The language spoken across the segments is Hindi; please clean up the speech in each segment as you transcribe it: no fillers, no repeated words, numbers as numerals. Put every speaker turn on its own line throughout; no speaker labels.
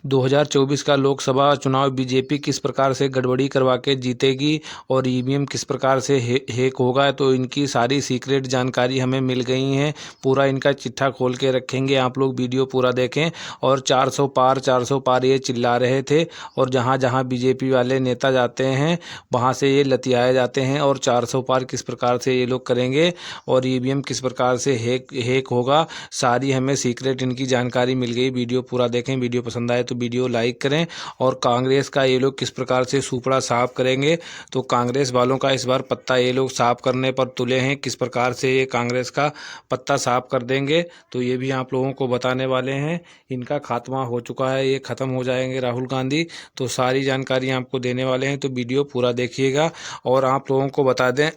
2024 का लोकसभा चुनाव बीजेपी किस प्रकार से गड़बड़ी करवा के जीतेगी और ईवीएम किस प्रकार से हैक होगा, तो इनकी सारी सीक्रेट जानकारी हमें मिल गई है। पूरा इनका चिट्ठा खोल के रखेंगे, आप लोग वीडियो पूरा देखें। और 400 पार ये चिल्ला रहे थे, और जहाँ जहाँ बीजेपी वाले नेता जाते हैं वहाँ से ये लतियाए जाते हैं। और 400 पार किस प्रकार से ये लोग करेंगे और ईवीएम किस प्रकार से हैक होगा, सारी हमें सीक्रेट इनकी जानकारी मिल गई। वीडियो पूरा देखें, वीडियो पसंद आए तो वीडियो लाइक करें। और कांग्रेस का ये लोग किस प्रकार से सुपड़ा साफ करेंगे, तो कांग्रेस वालों का इस बार पत्ता ये लोग साफ करने पर तुले हैं। किस प्रकार से ये कांग्रेस का पत्ता साफ कर देंगे, तो ये भी आप लोगों को बताने वाले हैं। इनका खात्मा हो चुका है, ये ख़त्म हो जाएंगे राहुल गांधी, तो सारी जानकारी आपको देने वाले हैं। तो वीडियो पूरा देखिएगा। और आप लोगों को बता दें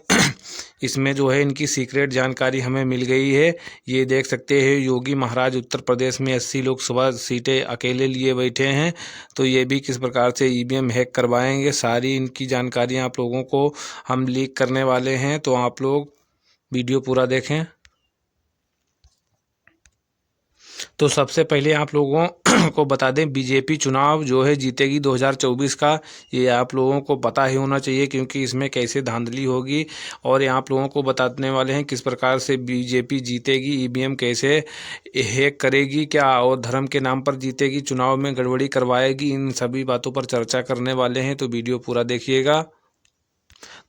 इसमें जो है इनकी सीक्रेट जानकारी हमें मिल गई है। ये देख सकते हैं, योगी महाराज उत्तर प्रदेश में 80 लोकसभा सीटें अकेले लिए बैठे हैं। तो ये भी किस प्रकार से ईवीएम हैक करवाएंगे, सारी इनकी जानकारी आप लोगों को हम लीक करने वाले हैं। तो आप लोग वीडियो पूरा देखें। तो सबसे पहले आप लोगों को बता दें, बीजेपी चुनाव जो है जीतेगी 2024 का, ये आप लोगों को पता ही होना चाहिए, क्योंकि इसमें कैसे धांधली होगी। और ये आप लोगों को बताने वाले हैं किस प्रकार से बीजेपी जीतेगी, ईवीएम कैसे हैक करेगी क्या, और धर्म के नाम पर जीतेगी, चुनाव में गड़बड़ी करवाएगी, इन सभी बातों पर चर्चा करने वाले हैं। तो वीडियो पूरा देखिएगा।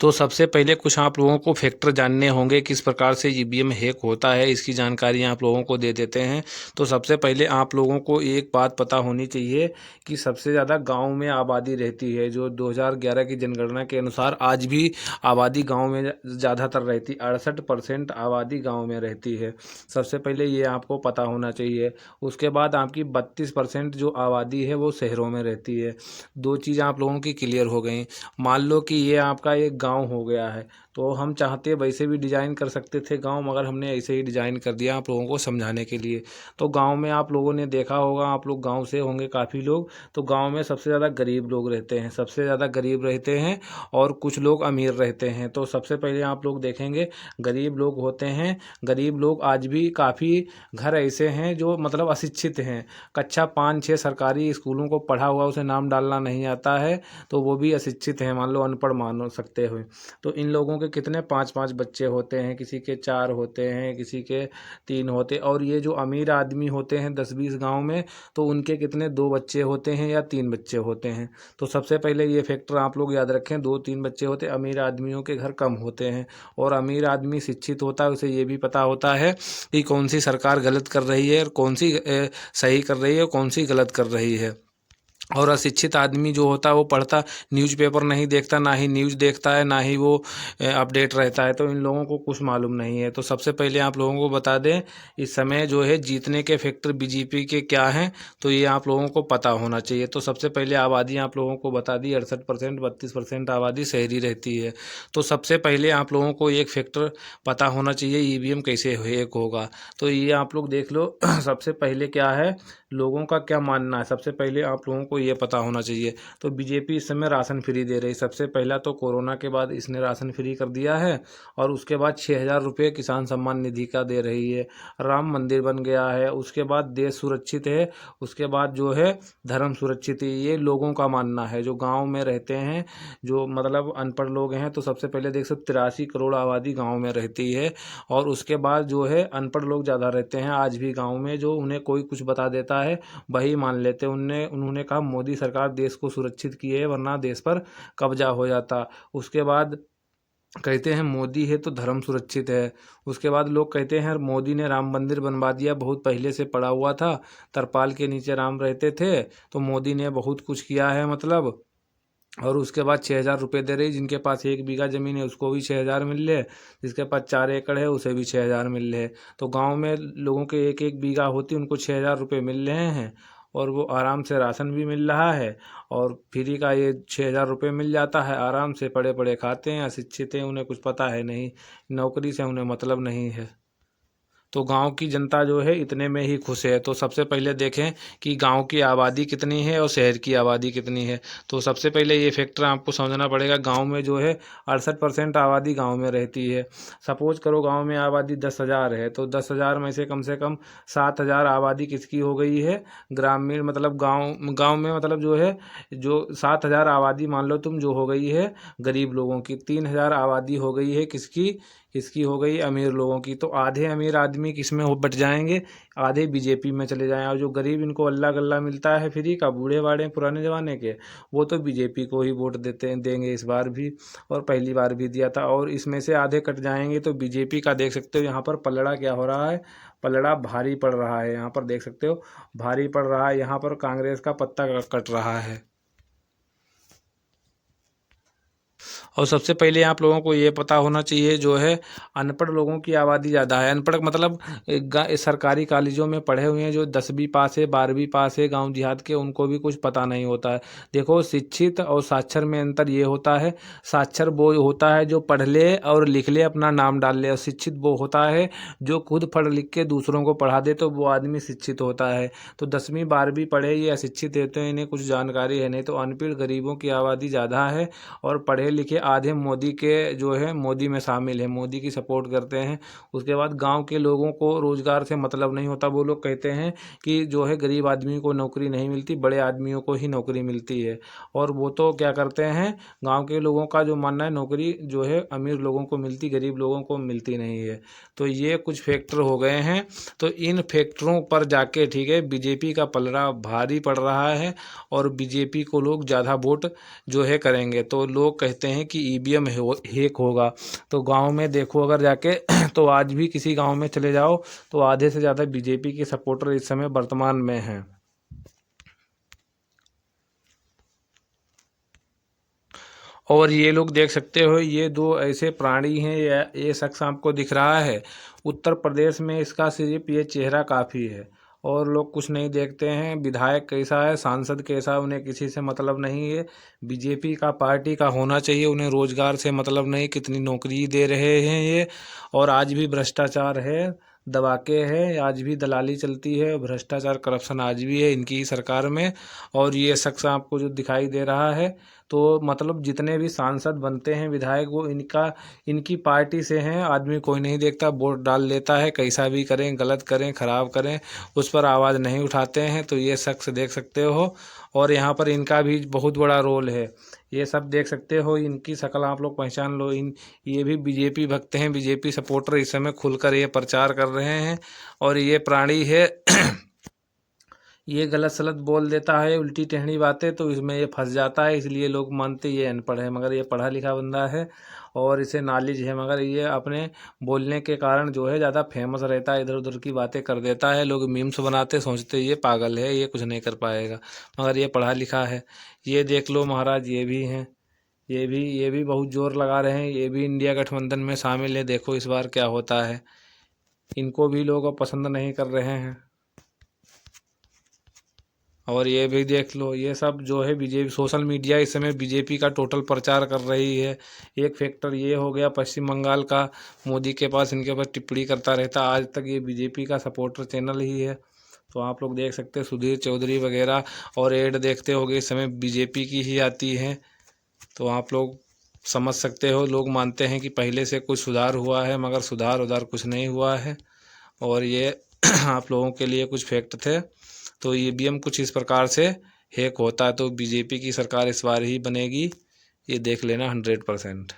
तो सबसे पहले कुछ आप लोगों को फैक्टर जानने होंगे किस प्रकार से ईवीएम हैक होता है, इसकी जानकारी आप लोगों को दे देते हैं। तो सबसे पहले आप लोगों को एक बात पता होनी चाहिए कि सबसे ज़्यादा गांव में आबादी रहती है। जो 2011 की जनगणना के अनुसार आज भी आबादी गांव में ज़्यादातर रहती, 68% आबादी गाँव में रहती है। सबसे पहले ये आपको पता होना चाहिए। उसके बाद आपकी 32% जो आबादी है वो शहरों में रहती है। दो चीज़ आप लोगों की क्लियर हो गई। मान लो कि ये आपका एक गांव हो गया है, तो हम चाहते वैसे भी डिज़ाइन कर सकते थे गांव, मगर हमने ऐसे ही डिज़ाइन कर दिया आप लोगों को समझाने के लिए। तो गांव में आप लोगों ने देखा होगा, आप लोग गांव से होंगे काफ़ी लोग, तो गांव में सबसे ज़्यादा गरीब लोग रहते हैं, सबसे ज़्यादा गरीब रहते हैं, और कुछ लोग अमीर रहते हैं। तो सबसे पहले आप लोग देखेंगे गरीब लोग होते हैं। गरीब लोग आज भी काफ़ी घर ऐसे हैं जो मतलब अशिक्षित हैं, कक्षा 5-6 सरकारी स्कूलों को पढ़ा हुआ, उसे नाम डालना नहीं आता है, तो वो भी अशिक्षित हैं, मान लो अनपढ़ मान सकते हुए। तो इन लोगों के कितने 5-5 बच्चे होते हैं, किसी के 4 होते हैं, किसी के 3 होते। और ये जो अमीर आदमी होते हैं 10-20 गांव में, तो उनके कितने 2 बच्चे होते हैं या 3 बच्चे होते हैं। तो सबसे पहले ये फैक्टर आप लोग याद रखें, 2-3 बच्चे होते। अमीर आदमियों के घर कम होते हैं, और अमीर आदमी शिक्षित होता है, उसे ये भी पता होता है कि कौन सी सरकार गलत कर रही है और कौन सी सही कर रही है और कौन सी गलत कर रही है। और अशिक्षित आदमी जो होता है वो पढ़ता, न्यूज़पेपर नहीं देखता, ना ही न्यूज़ देखता है, ना ही वो अपडेट रहता है। तो इन लोगों को कुछ मालूम नहीं है। तो सबसे पहले आप लोगों को बता दें, इस समय जो है जीतने के फैक्टर बीजेपी के क्या हैं, तो ये आप लोगों को पता होना चाहिए। तो सबसे पहले आबादी आप लोगों को बता दी, 68%, 32% आबादी शहरी रहती है। तो सबसे पहले आप लोगों को एक फैक्टर पता होना चाहिए, ईवीएम कैसे हैक होगा। तो ये आप लोग देख लो। सबसे पहले क्या है, लोगों का क्या मानना है, सबसे पहले आप लोगों को ये पता होना चाहिए। तो बीजेपी इस समय राशन फ्री दे रही। सबसे पहला तो कोरोना के बाद इसने राशन फ्री कर दिया है, और उसके बाद 6,000 रुपये किसान सम्मान निधि का दे रही है। राम मंदिर बन गया है, उसके बाद देश सुरक्षित है, उसके बाद जो है धर्म सुरक्षित है। ये लोगों का मानना है जो गाँव में रहते हैं, जो मतलब अनपढ़ लोग हैं। तो सबसे पहले देख सकते 83 करोड़ आबादी गाँव में रहती है, और उसके बाद जो है अनपढ़ लोग ज़्यादा रहते हैं आज भी गाँव में। जो उन्हें कोई कुछ बता देता है वही मान लेते। उन्होंने कहा मोदी सरकार देश को सुरक्षित की है, वरना देश पर कब्जा हो जाता। उसके बाद कहते हैं मोदी है तो धर्म सुरक्षित है। उसके बाद लोग कहते हैं मोदी ने राम मंदिर बनवा दिया, बहुत पहले से पड़ा हुआ था, तरपाल के नीचे राम रहते थे, तो मोदी ने बहुत कुछ किया है मतलब। और उसके बाद 6,000 रुपये दे रही, जिनके पास 1 बीघा ज़मीन है उसको भी 6,000 मिल रहे, जिसके पास 4 एकड़ है उसे भी 6,000 मिल रहे। तो गांव में लोगों के 1-1 बीघा होती, उनको 6,000 रुपये मिल रहे हैं, और वो आराम से राशन भी मिल रहा है, और फ्री का ये 6,000 रुपये मिल जाता है। आराम से पड़े पड़े खाते हैं, अशिक्षित हैं, उन्हें कुछ पता है नहीं, नौकरी से उन्हें मतलब नहीं है। तो गांव की जनता जो है इतने में ही खुश है। तो सबसे पहले देखें कि गांव की आबादी कितनी है और शहर की आबादी कितनी है। तो सबसे पहले ये फैक्टर आपको समझना पड़ेगा। गांव में जो है 68% आबादी गांव में रहती है। सपोज करो गांव में आबादी 10,000 है, तो 10,000 में से कम 7,000 आबादी किसकी हो गई है, ग्रामीण, मतलब गाँव में, मतलब जो है जो 7,000 आबादी मान लो तुम जो हो गई है गरीब लोगों की। 3,000 आबादी हो गई है किसकी, किसकी हो गई, अमीर लोगों की। तो आधे अमीर आदमी किसमें हो बट जाएंगे, आधे बीजेपी में चले जाएं। और जो गरीब इनको अल्लाह गल्ला मिलता है फ्री का, बूढ़े बाड़े पुराने ज़माने के, वो तो बीजेपी को ही वोट देंगे इस बार भी, और पहली बार भी दिया था। और इसमें से आधे कट जाएंगे। तो बीजेपी का देख सकते हो यहाँ पर पलड़ा क्या हो रहा है, पलड़ा भारी पड़ रहा है। यहाँ पर देख सकते हो भारी पड़ रहा है। यहाँ पर कांग्रेस का पत्ता कट रहा है। और सबसे पहले आप लोगों को ये पता होना चाहिए जो है अनपढ़ लोगों की आबादी ज़्यादा है। अनपढ़ मतलब सरकारी कॉलेजों में पढ़े हुए हैं जो 10वीं पास है, 12वीं पास है, गांव देहात के, उनको भी कुछ पता नहीं होता है। देखो शिक्षित और साक्षर में अंतर ये होता है, साक्षर वो होता है जो पढ़ ले और लिख ले, अपना नाम डाल ले, और शिक्षित वो होता है जो खुद पढ़ लिख के दूसरों को पढ़ा दे, तो वो आदमी शिक्षित होता है। तो 10वीं 12वीं पढ़े ये अशिक्षित रहते हैं, इन्हें कुछ जानकारी है नहीं। तो अनपढ़ गरीबों की आबादी ज़्यादा है, और पढ़े लिखे आधे मोदी के जो है मोदी में शामिल है, मोदी की सपोर्ट करते हैं। उसके बाद गांव के लोगों को रोजगार से मतलब नहीं होता। वो लोग कहते हैं कि जो है गरीब आदमी को नौकरी नहीं मिलती, बड़े आदमियों को ही नौकरी मिलती है। और वो तो क्या करते हैं, गांव के लोगों का जो मानना है नौकरी जो है अमीर लोगों को मिलती, गरीब लोगों को मिलती नहीं है। तो ये कुछ फैक्टर हो गए हैं। तो इन फैक्टरों पर जाके ठीक है बीजेपी का पलड़ा भारी पड़ रहा है, और बीजेपी को लोग ज़्यादा वोट जो है करेंगे। तो लोग कहते हैं कि ईवीएम हैक होगा। तो गांव में देखो अगर जाके तो आज भी किसी गांव में चले जाओ तो आधे से ज़्यादा बीजेपी के सपोर्टर इस समय वर्तमान में हैं। और ये लोग देख सकते हो, ये दो ऐसे प्राणी हैं, ये शख्स आपको दिख रहा है उत्तर प्रदेश में, इसका सिर्फ ये चेहरा काफ़ी है, और लोग कुछ नहीं देखते हैं। विधायक कैसा है, सांसद कैसा है, उन्हें किसी से मतलब नहीं है। बीजेपी का पार्टी का होना चाहिए, उन्हें रोजगार से मतलब नहीं, कितनी नौकरी दे रहे हैं ये। और आज भी भ्रष्टाचार है, दबाके है, आज भी दलाली चलती है, भ्रष्टाचार करप्शन आज भी है इनकी सरकार में। और ये शख्स आपको जो दिखाई दे रहा है, तो मतलब जितने भी सांसद बनते हैं, विधायक, वो इनकी पार्टी से हैं। आदमी कोई नहीं देखता, वोट डाल लेता है, कैसा भी करें, गलत करें, खराब करें, उस पर आवाज़ नहीं उठाते हैं। तो ये शख्स देख सकते हो, और यहाँ पर इनका भी बहुत बड़ा रोल है। ये सब देख सकते हो, इनकी शक्ल आप लोग पहचान लो। ये भी बीजेपी भक्त हैं, बीजेपी सपोर्टर इस समय खुलकर ये प्रचार कर रहे हैं। और ये प्राणी है ये गलत सलत बोल देता है, उल्टी टेढ़ी बातें, तो इसमें ये फंस जाता है। इसलिए लोग मानते ये अनपढ़ है, मगर ये पढ़ा लिखा बंदा है और इसे नॉलेज है। मगर ये अपने बोलने के कारण जो है ज़्यादा फेमस रहता है, इधर उधर की बातें कर देता है। लोग मीम्स बनाते, सोचते ये पागल है, ये कुछ नहीं कर पाएगा, मगर ये पढ़ा लिखा है। ये देख लो महाराज, ये भी हैं, ये भी बहुत जोर लगा रहे हैं, ये भी इंडिया गठबंधन में शामिल है। देखो इस बार क्या होता है, इनको भी लोग अब पसंद नहीं कर रहे हैं। और ये भी देख लो, ये सब जो है बीजेपी, सोशल मीडिया इस समय बीजेपी का टोटल प्रचार कर रही है। एक फैक्टर ये हो गया पश्चिम बंगाल का, मोदी के पास इनके ऊपर टिप्पणी करता रहता, आज तक ये बीजेपी का सपोर्टर चैनल ही है। तो आप लोग देख सकते हैं सुधीर चौधरी वगैरह, और ऐड देखते होंगे इस समय बीजेपी की ही आती है। तो आप लोग समझ सकते हो, लोग मानते हैं कि पहले से कुछ सुधार हुआ है, मगर सुधार उधार कुछ नहीं हुआ है। और ये आप लोगों के लिए कुछ फैक्ट थे। तो ईवीएम कुछ इस प्रकार से हैक होता है। तो बीजेपी की सरकार इस बार ही बनेगी, ये देख लेना 100%।